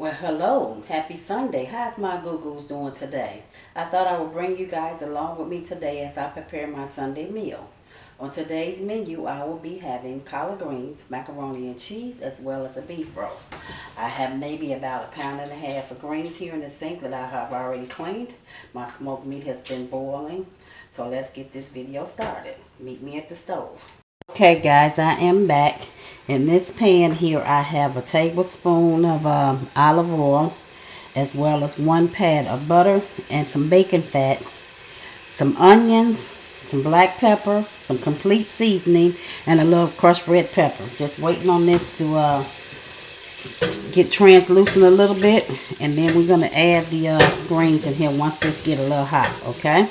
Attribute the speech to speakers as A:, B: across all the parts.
A: Well, hello, happy Sunday. How's my goo-goos doing today? I thought I would bring you guys along with me today as I prepare my Sunday meal. On today's menu, I will be having collard greens, macaroni and cheese, as well as a beef roast. I have maybe about a pound and a half of greens here in the sink that I have already cleaned. My smoked meat has been boiling, so let's get this video started. Meet me at the stove. Okay guys, I am back. In this pan here I have a tablespoon of olive oil, as well as 1 pat of butter and some bacon fat, some onions, some black pepper, some complete seasoning, and a little crushed red pepper. Just waiting on this to get translucent a little bit, and then we're going to add the greens in here once this get a little hot, okay?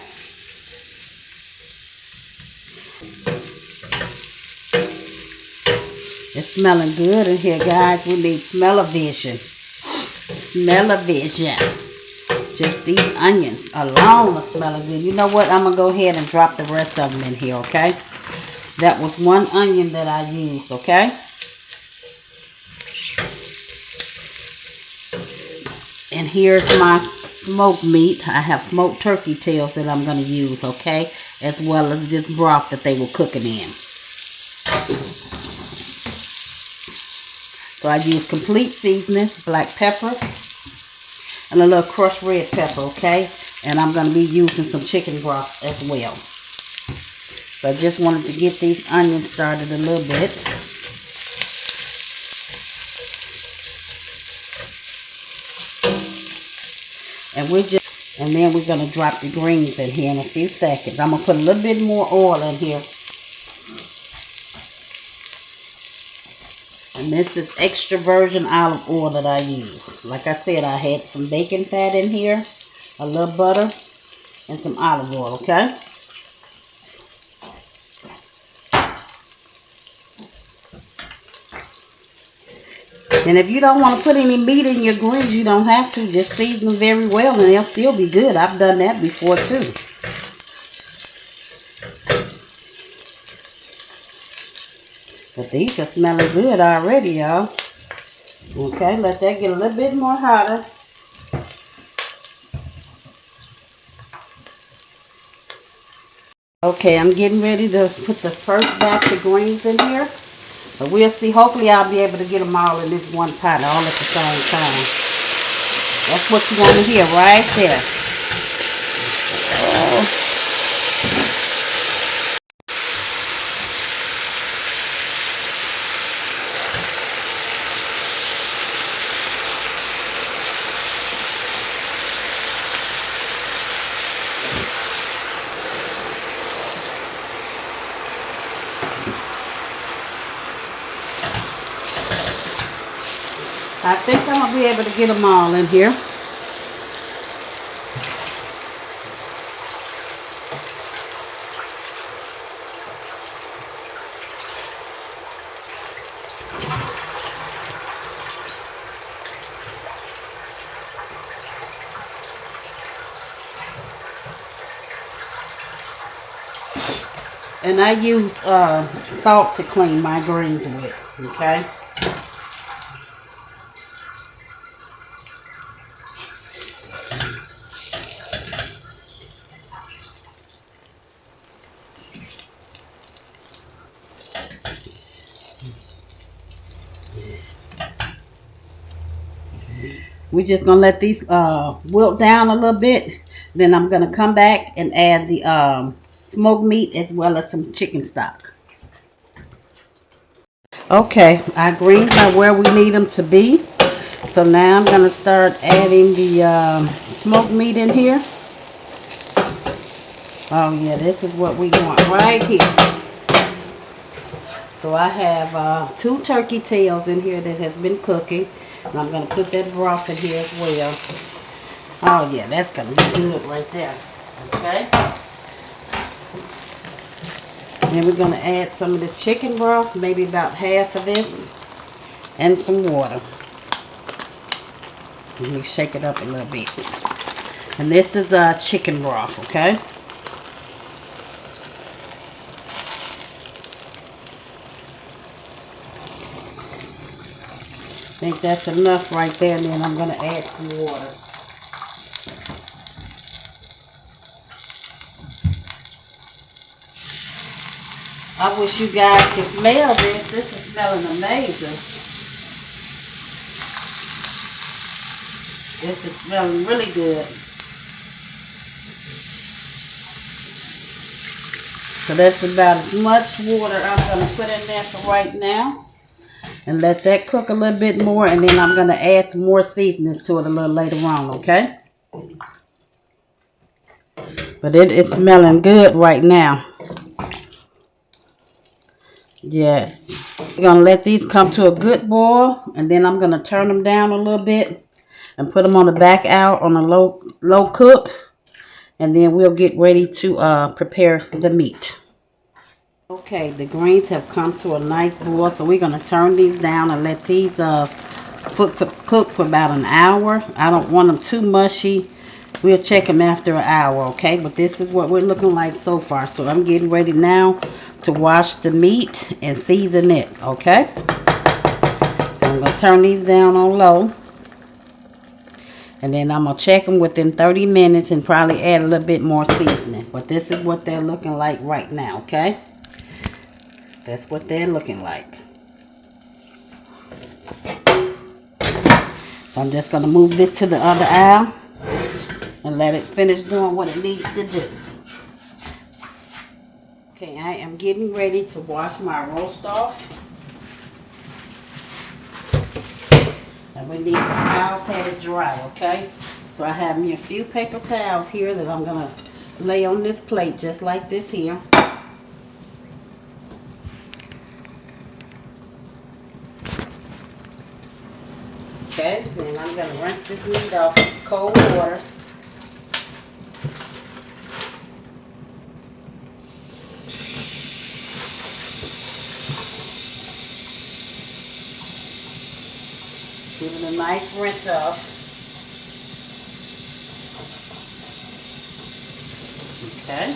A: It's smelling good in here, guys. We need smell-o-vision. Smell-o-vision. Just these onions alone are smelling good. You know what? I'm going to go ahead and drop the rest of them in here, okay? That was 1 onion that I used, okay? And here's my smoked meat. I have smoked turkey tails that I'm going to use, okay? As well as this broth that they were cooking in. So I use complete seasoning, black pepper, and a little crushed red pepper, okay? And I'm going to be using some chicken broth as well. So I just wanted to get these onions started a little bit. And then we're going to drop the greens in here in a few seconds. I'm going to put a little bit more oil in here. And this is extra virgin olive oil that I use. Like I said, I had some bacon fat in here, a little butter, and some olive oil, okay? And if you don't want to put any meat in your greens, you don't have to. Just season them very well and they'll still be good. I've done that before too. But these are smelling good already, y'all. Okay, let that get a little bit more hotter. Okay, I'm getting ready to put the first batch of greens in here. But we'll see. Hopefully I'll be able to get them all in this one pot all at the same time. That's what you want to hear right there. Oh. I think I'm going to be able to get them all in here. And I use salt to clean my greens with, okay? We're just going to let these wilt down a little bit. Then I'm going to come back and add the smoked meat as well as some chicken stock. Okay, our greens are where we need them to be. So now I'm going to start adding the smoked meat in here. Oh yeah, this is what we want right here. So I have 2 turkey tails in here that has been cooking. And I'm going to put that broth in here as well. Oh yeah, that's going to be good right there. Okay. Then we're going to add some of this chicken broth, maybe about half of this, and some water. Let me shake it up a little bit. And this is chicken broth, okay? think that's enough right there, and then I'm going to add some water. I wish you guys could smell this. This is smelling amazing. This is smelling really good. So that's about as much water I'm going to put in there for right now. And let that cook a little bit more. And then I'm going to add some more seasonings to it a little later on, okay? But it is smelling good right now. Yes. We're going to let these come to a good boil. And then I'm going to turn them down a little bit. And put them on the back out on a low cook. And then we'll get ready to prepare the meat. Okay, the greens have come to a nice boil. So we're going to turn these down and let these cook for about an hour. I don't want them too mushy. We'll check them after an hour, okay? But this is what we're looking like so far. So I'm getting ready now to wash the meat and season it, okay? I'm going to turn these down on low. And then I'm going to check them within 30 minutes and probably add a little bit more seasoning. But this is what they're looking like right now, okay? That's what they're looking like. So I'm just going to move this to the other aisle and let it finish doing what it needs to do. Okay, I am getting ready to wash my roast off. And we need to towel pat it dry, okay? So I have me a few paper towels here that I'm going to lay on this plate just like this here. Okay, then I'm going to rinse this meat off with cold water. Give it a nice rinse off. Okay,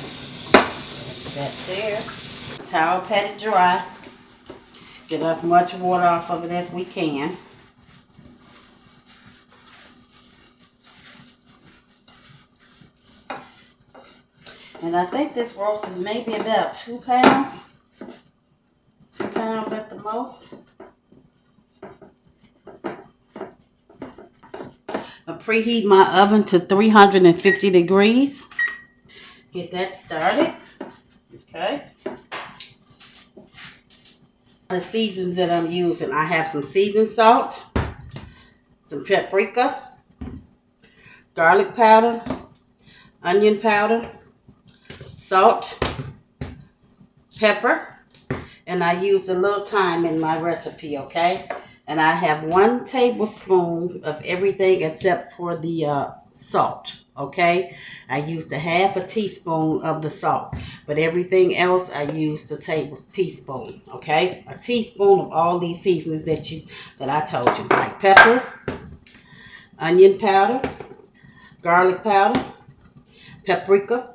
A: that's that there. Towel pat it dry. Get as much water off of it as we can. And I think this roast is maybe about 2 pounds. 2 pounds at the most. I preheat my oven to 350 degrees. Get that started. Okay. The seasons that I'm using, I have some seasoned salt, some paprika, garlic powder, onion powder, salt, pepper, and I used a little thyme in my recipe, okay? And I have 1 tablespoon of everything except for the salt, okay? I used a half a teaspoon of the salt, but everything else I used a teaspoon, okay? A teaspoon of all these seasonings that I told you, like pepper, onion powder, garlic powder, paprika,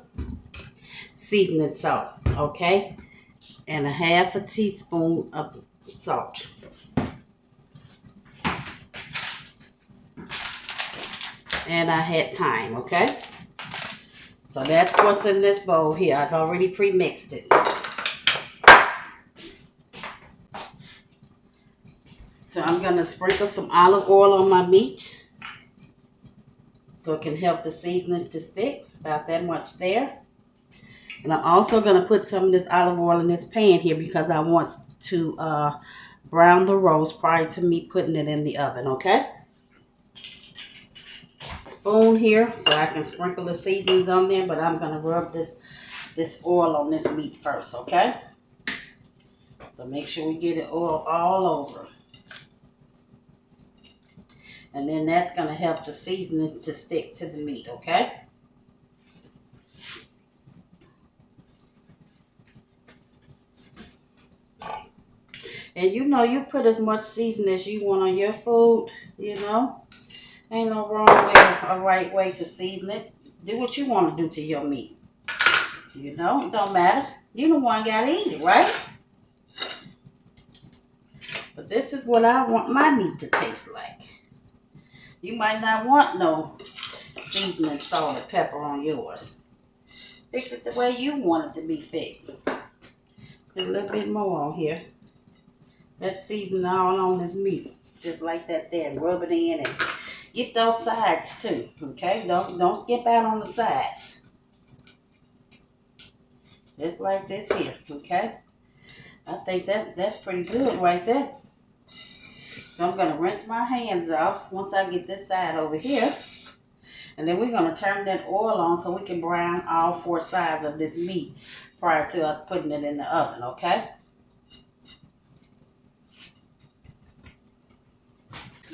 A: seasoning salt, okay? And a half a teaspoon of salt. And I had thyme, okay? So that's what's in this bowl here. I've already pre-mixed it. So I'm going to sprinkle some olive oil on my meat so it can help the seasonings to stick. About that much there. And I'm also going to put some of this olive oil in this pan here because I want to brown the roast prior to me putting it in the oven, okay? Spoon here so I can sprinkle the seasonings on there, but I'm going to rub this oil on this meat first, okay? So make sure we get it oil all over. And then that's going to help the seasonings to stick to the meat, okay? And you know, you put as much seasoning as you want on your food, you know. Ain't no wrong way or right way to season it. Do what you want to do to your meat. You know, it don't matter. You the one got to eat it, right? But this is what I want my meat to taste like. You might not want no seasoning, salt, and pepper on yours. Fix it the way you want it to be fixed. Put a little bit more on here. Let's season all on this meat. Just like that there. Rub it in and get those sides too. Okay? Don't skip out on the sides. Just like this here. Okay? I think that's pretty good right there. So I'm going to rinse my hands off once I get this side over here. And then we're going to turn that oil on so we can brown all 4 sides of this meat prior to us putting it in the oven, okay?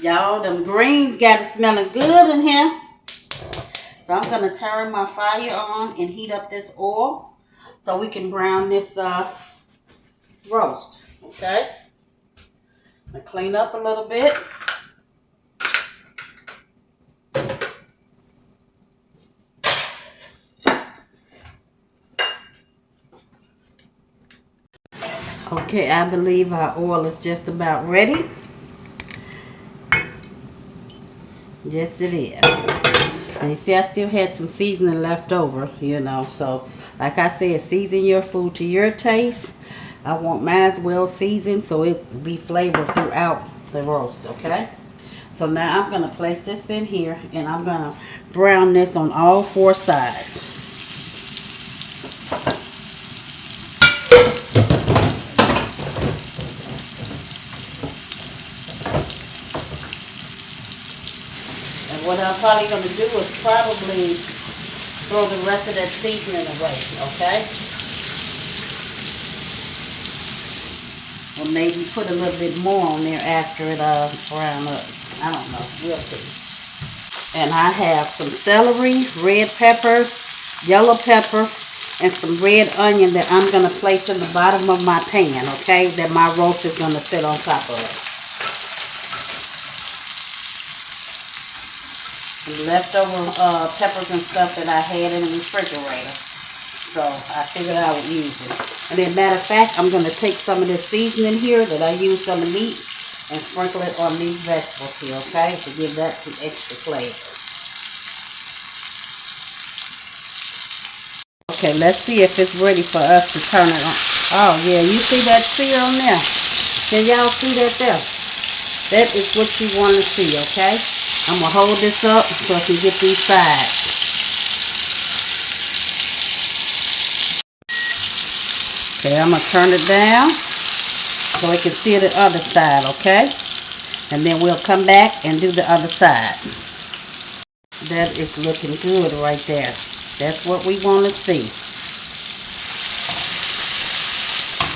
A: Y'all, them greens got it smelling good in here. So I'm going to turn my fire on and heat up this oil so we can brown this roast, okay? I'll clean up a little bit. Okay, I believe our oil is just about ready. Yes, it is. And you see, I still had some seasoning left over, you know. So, like I said, season your food to your taste. I want mine well seasoned so it be flavored throughout the roast, okay? So now I'm going to place this in here and I'm going to brown this on all 4 sides. What I'm probably going to do is probably throw the rest of that seasoning away, okay? Or maybe put a little bit more on there after it brown up. I don't know. We'll see. And I have some celery, red pepper, yellow pepper, and some red onion that I'm going to place in the bottom of my pan, okay? That my roast is going to sit on top of. Leftover peppers and stuff that I had in the refrigerator. So I figured I would use it. And then, matter of fact, I'm going to take some of this seasoning here that I used on the meat and sprinkle it on these vegetables here, okay? To give that some extra flavor. Okay, let's see if it's ready for us to turn it on. Oh, yeah, you see that sear on there? Can y'all see that there? That is what you want to see, okay? I'm going to hold this up so I can get these sides. Okay, I'm going to turn it down so I can see the other side, okay? And then we'll come back and do the other side. That is looking good right there. That's what we want to see.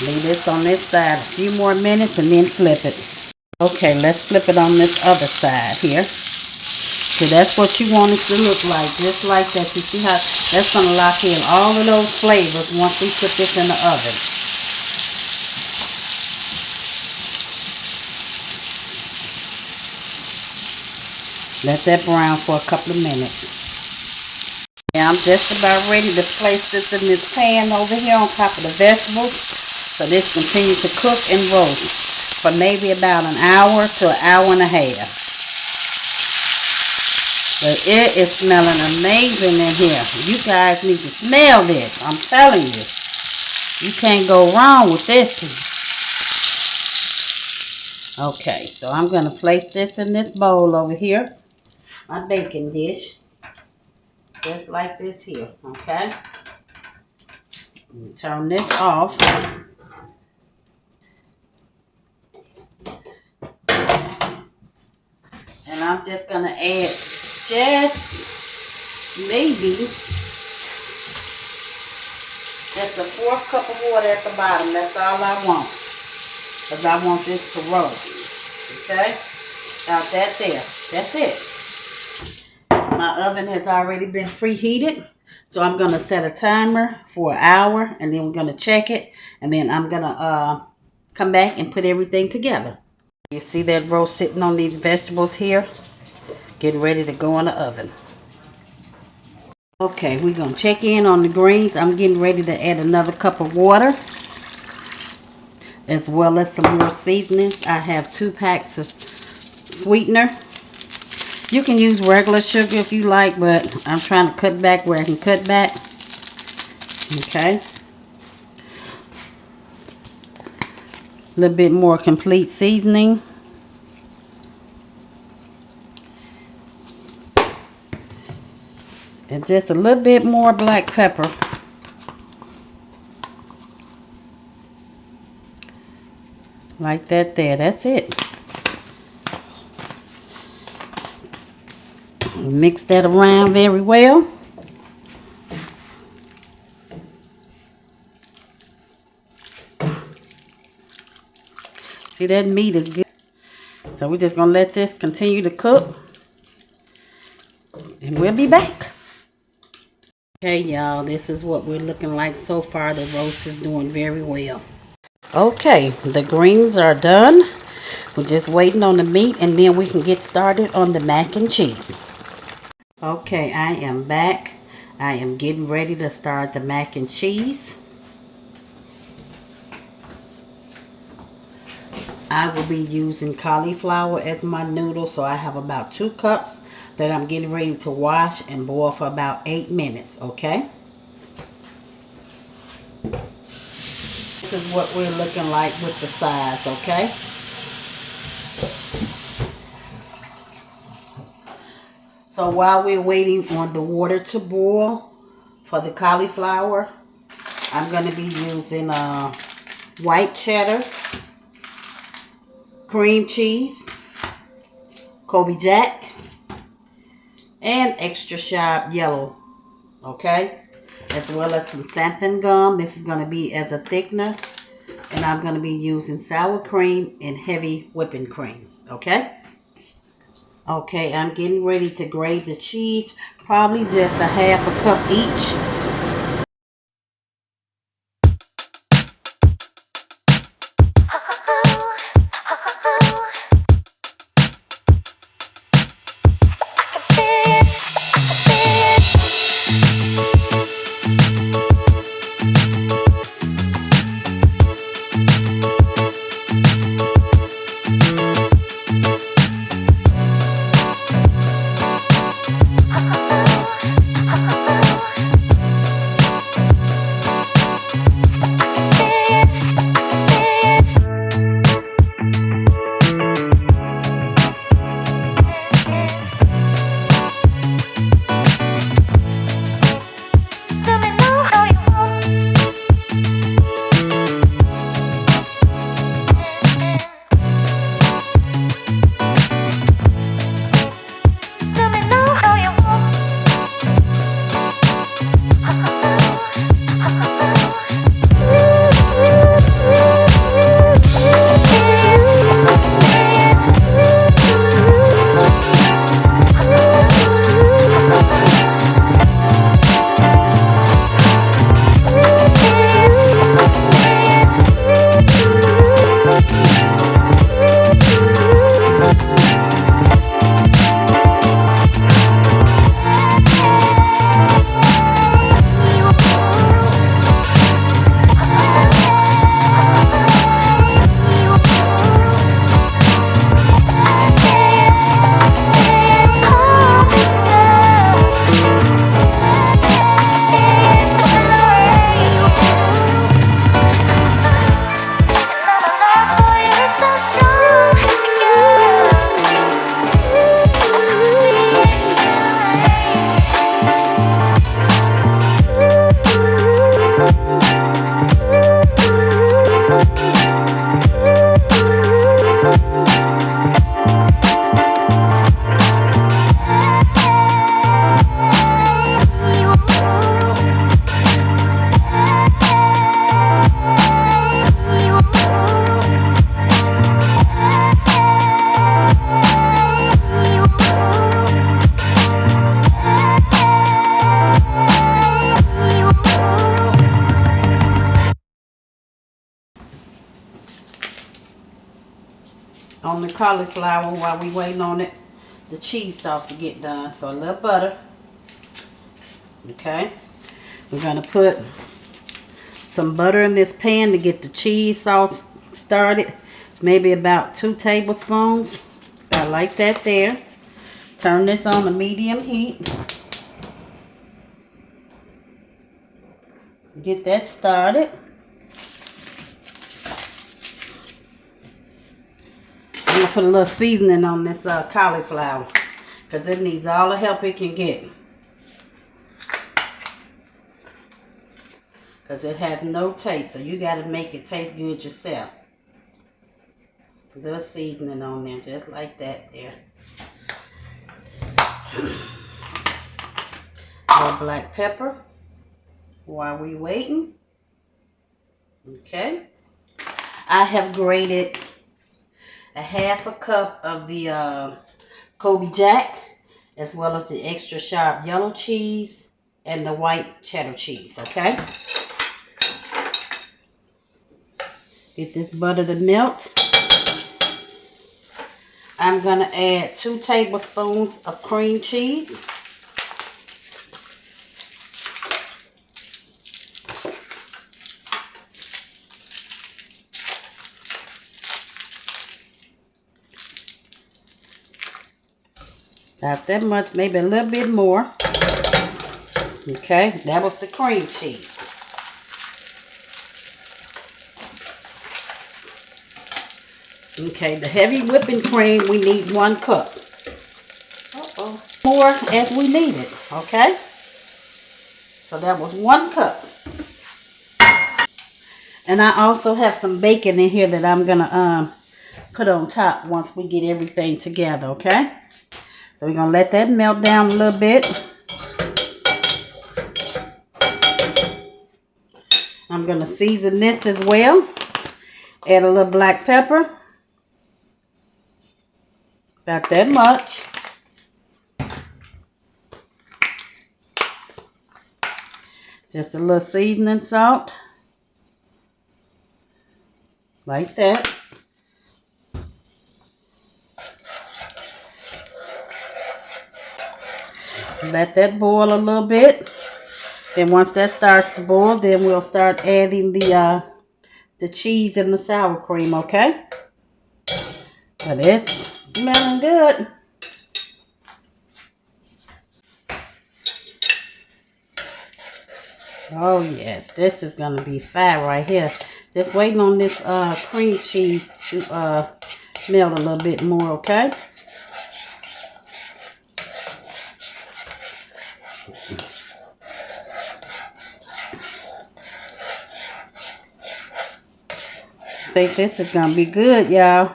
A: Leave this on this side a few more minutes and then flip it. Okay, let's flip it on this other side here. So that's what you want it to look like, just like that. You see how that's going to lock in all of those flavors once we put this in the oven. Let that brown for a couple of minutes. Now I'm just about ready to place this in this pan over here on top of the vegetables. So this continues to cook and roast for maybe about an hour to an hour and a half. But it is smelling amazing in here. You guys need to smell this. I'm telling you. You can't go wrong with this. Okay, so I'm going to place this in this bowl over here. My baking dish. Just like this here. Okay. Turn this off. And I'm just going to add just maybe just a 1/4 cup of water at the bottom. That's all I want. Because I want this to roast. Okay? About that there. That's it. My oven has already been preheated. So I'm going to set a timer for an hour. And then we're going to check it. And then I'm going to come back and put everything together. You see that roast sitting on these vegetables here? Getting ready to go in the oven. Okay, we're going to check in on the greens. I'm getting ready to add another cup of water. as well as some more seasonings. I have 2 packs of sweetener. You can use regular sugar if you like, but I'm trying to cut back where I can cut back. Okay. A little bit more complete seasoning. And just a little bit more black pepper. Like that there. That's it. Mix that around very well. See, that meat is good. So we're just going to let this continue to cook. And we'll be back. Okay, y'all. This is what we're looking like so far. The roast is doing very well. Okay, the greens are done. We're just waiting on the meat, and then we can get started on the mac and cheese. Okay, I am back. I am getting ready to start the mac and cheese. I will be using cauliflower as my noodle, so I have about 2 cups that I'm getting ready to wash and boil for about 8 minutes, okay? This is what we're looking like with the size, okay? So while we're waiting on the water to boil for the cauliflower, I'm going to be using white cheddar, cream cheese, Kobe Jack, and extra sharp yellow, okay? As well as some xanthan gum. This is going to be as a thickener. And I'm going to be using sour cream and heavy whipping cream, okay? Okay, I'm getting ready to grate the cheese. Probably just a half a cup each. On the cauliflower, while we waiting on it, the cheese sauce to get done. So a little butter. Okay. We're going to put some butter in this pan to get the cheese sauce started. Maybe about 2 tablespoons. I like that there. Turn this on to medium heat. Get that started. I'm going to put a little seasoning on this cauliflower because it needs all the help it can get. Because it has no taste, so you got to make it taste good yourself. A little seasoning on there, just like that there. A little black pepper while we waiting. Okay. I have grated a 1/2 cup of the Kobe Jack, as well as the extra sharp yellow cheese and the white cheddar cheese. Okay. Get this butter to melt. I'm going to add 2 tablespoons of cream cheese. Not that much, maybe a little bit more. Okay, that was the cream cheese. Okay, the heavy whipping cream, we need 1 cup. More as we need it, okay? So that was 1 cup. And I also have some bacon in here that I'm going to put on top once we get everything together, okay? So we're going to let that melt down a little bit. I'm going to season this as well. Add a little black pepper. About that much. Just a little seasoning salt. Like that. Let that boil a little bit. Then once that starts to boil, then we'll start adding the cheese and the sour cream, okay? But it's smelling good. Oh yes, this is gonna be fire right here. Just waiting on this cream cheese to melt a little bit more, okay? I think this is gonna be good, y'all.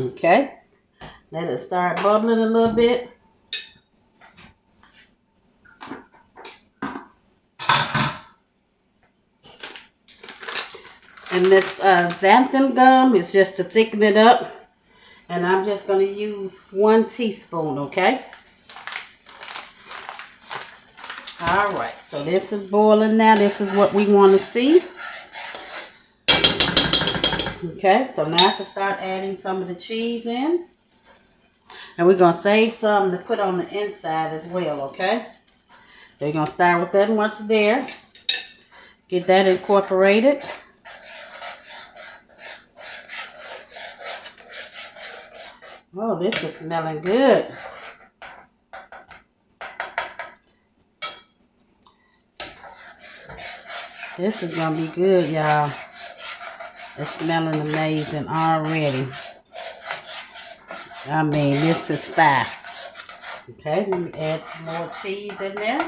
A: Okay, let it start bubbling a little bit. And this xanthan gum is just to thicken it up. And I'm just going to use 1 teaspoon, okay? Alright, so this is boiling now. This is what we want to see. Okay, so now I can start adding some of the cheese in. And we're going to save some to put on the inside as well, okay? So you're going to start with that much there. Get that incorporated. Oh, this is smelling good. This is going to be good, y'all. It's smelling amazing already. I mean, this is fire. Okay, let me add some more cheese in there.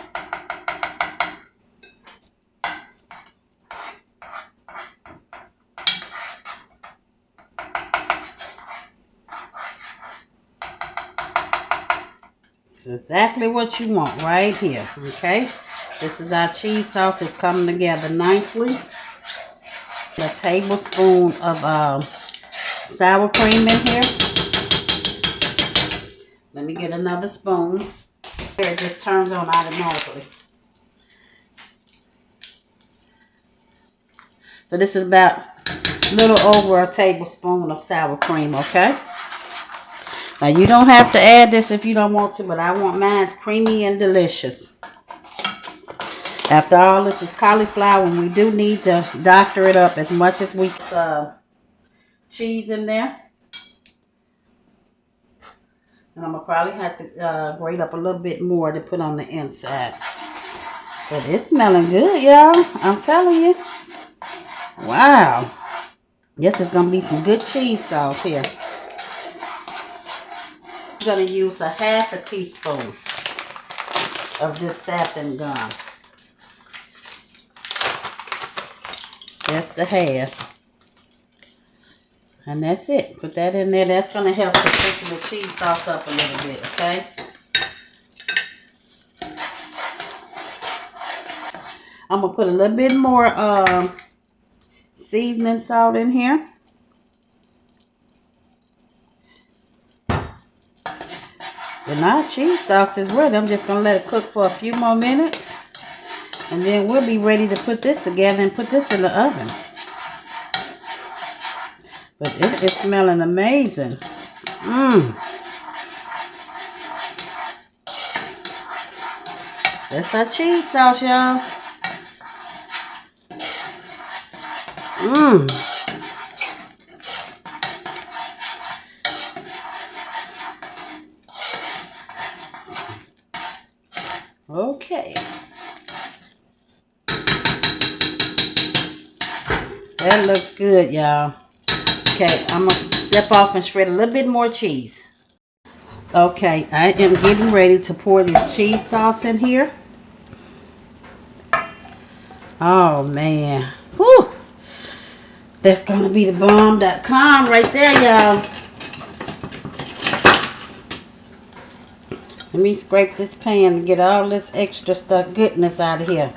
A: It's exactly what you want right here, okay? This is our cheese sauce. It's coming together nicely. A tablespoon of sour cream in here. Let me get another spoon. It just turns on automatically. So this is about a little over a tablespoon of sour cream, okay? Now you don't have to add this if you don't want to, but I want mine creamy and delicious. After all, this is cauliflower, and we do need to doctor it up as much as we cheese in there. And I'm going to probably have to grate up a little bit more to put on the inside. But it's smelling good, y'all. I'm telling you. Wow. This is going to be some good cheese sauce here. I'm going to use a half a teaspoon of this saffron gum. Just a half. And that's it. Put that in there. That's going to help to thicken the cheese sauce up a little bit, okay? I'm going to put a little bit more seasoning salt in here. And our cheese sauce is ready. I'm just going to let it cook for a few more minutes. And then we'll be ready to put this together and put this in the oven. But it is smelling amazing. That's our cheese sauce, y'all. Okay. That looks good, y'all. Okay, I'm going to step off and shred a little bit more cheese. Okay, I am getting ready to pour this cheese sauce in here. Oh, man. Whew. That's going to be the bomb.com right there, y'all. Let me scrape this pan and get all this extra stuff, goodness out of here.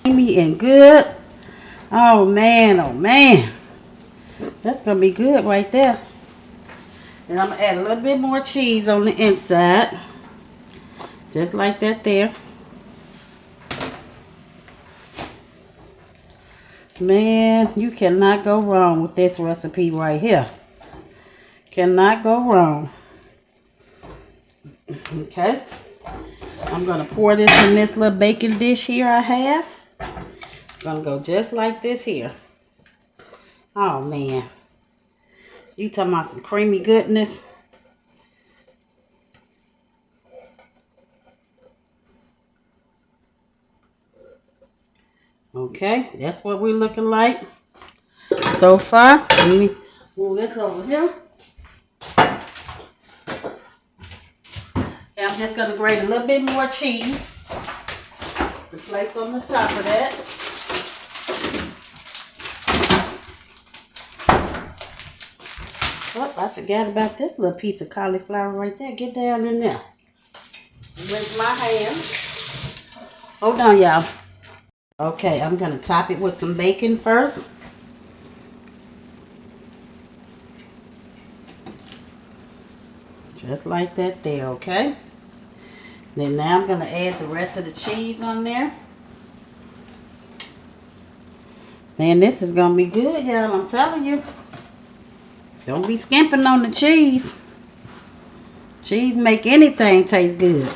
A: Creamy and good. Oh, man. Oh, man. That's going to be good right there. And I'm going to add a little bit more cheese on the inside. Just like that there. Man, you cannot go wrong with this recipe right here. Cannot go wrong. Okay. I'm going to pour this in this little baking dish here I have. It's going to go just like this here. Oh, man. You talking about some creamy goodness. Okay, that's what we're looking like so far. Let me move this over here. Okay, I'm just going to grate a little bit more cheese to place on the top of that. Oh, I forgot about this little piece of cauliflower right there. Get down in there. With my hand. Hold on, y'all. Okay, I'm going to top it with some bacon first. Just like that there, okay? Then now I'm going to add the rest of the cheese on there. Man, this is going to be good, y'all. I'm telling you. Don't be skimping on the cheese. Cheese make anything taste good.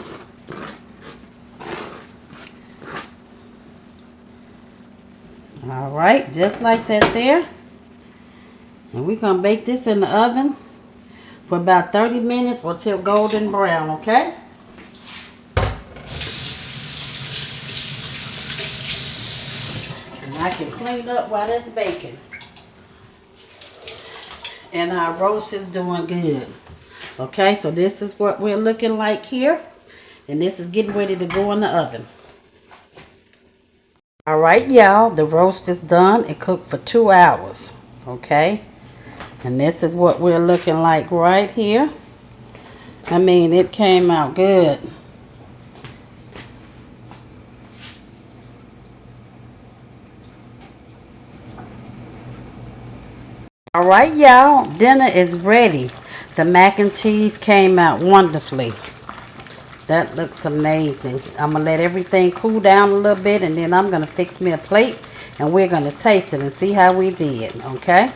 A: Alright, just like that there. And we're going to bake this in the oven for about 30 minutes or till golden brown, okay? And I can clean up while that's baking. And our roast is doing good. Okay, so this is what we're looking like here. And this is getting ready to go in the oven. Alright, y'all, the roast is done. It cooked for 2 hours. Okay? And this is what we're looking like right here. I mean, it came out good. Alright, y'all, dinner is ready. The mac and cheese came out wonderfully. That looks amazing. I'm going to let everything cool down a little bit, and then I'm going to fix me a plate, and we're going to taste it and see how we did, okay?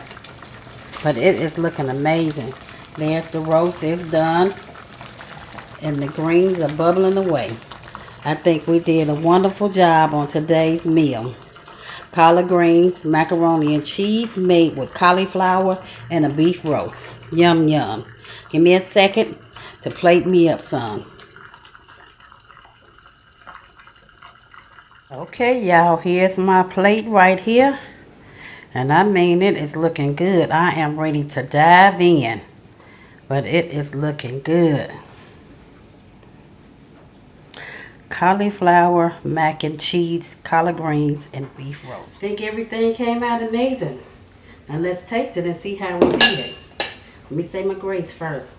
A: But it is looking amazing. There's the roast. It's done. And the greens are bubbling away. I think we did a wonderful job on today's meal. Collard greens, macaroni and cheese made with cauliflower and a beef roast. Yum, yum. Give me a second to plate me up some. Okay, y'all, here's my plate right here. And I mean, it is looking good. I am ready to dive in. But it is looking good. Cauliflower, mac and cheese, collard greens, and beef roast. I think everything came out amazing. Now let's taste it and see how we did it. Let me say my grace first.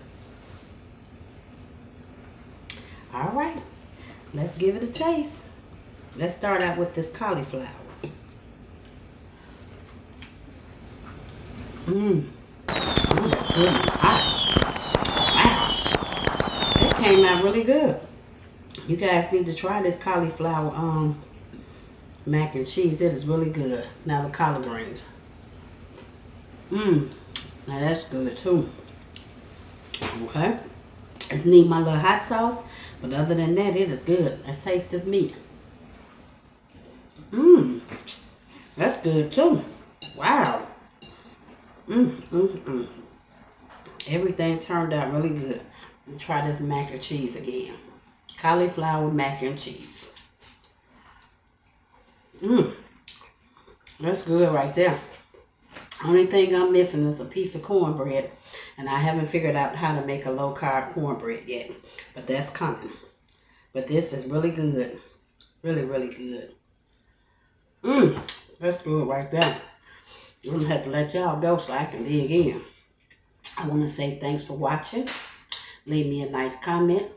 A: All right, let's give it a taste. Let's start out with this cauliflower. Mmm. Oh, that's good and hot. Wow. That came out really good. You guys need to try this cauliflower mac and cheese. It is really good. Now the collard greens. Mmm. Now that's good too. Okay. Just need my little hot sauce. But other than that, it is good. Let's taste this meat. Mmm. That's good too. Wow. Everything turned out really good. Let's try this mac and cheese again. Cauliflower mac and cheese. That's good right there. Only thing I'm missing is a piece of cornbread. And I haven't figured out how to make a low carb cornbread yet. But that's coming. But this is really good. Really, really good. That's good right there. I'm going to have to let y'all go so I can dig in. I want to say thanks for watching. Leave me a nice comment.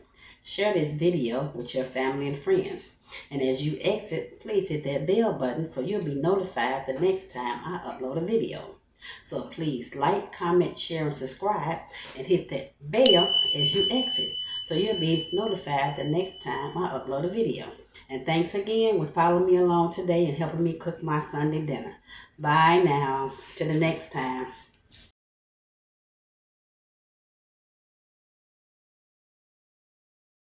A: Share this video with your family and friends. And as you exit, please hit that bell button so you'll be notified the next time I upload a video. So please like, comment, share, and subscribe. And hit that bell as you exit so you'll be notified the next time I upload a video. And thanks again for following me along today and helping me cook my Sunday dinner. Bye now. Till the next time.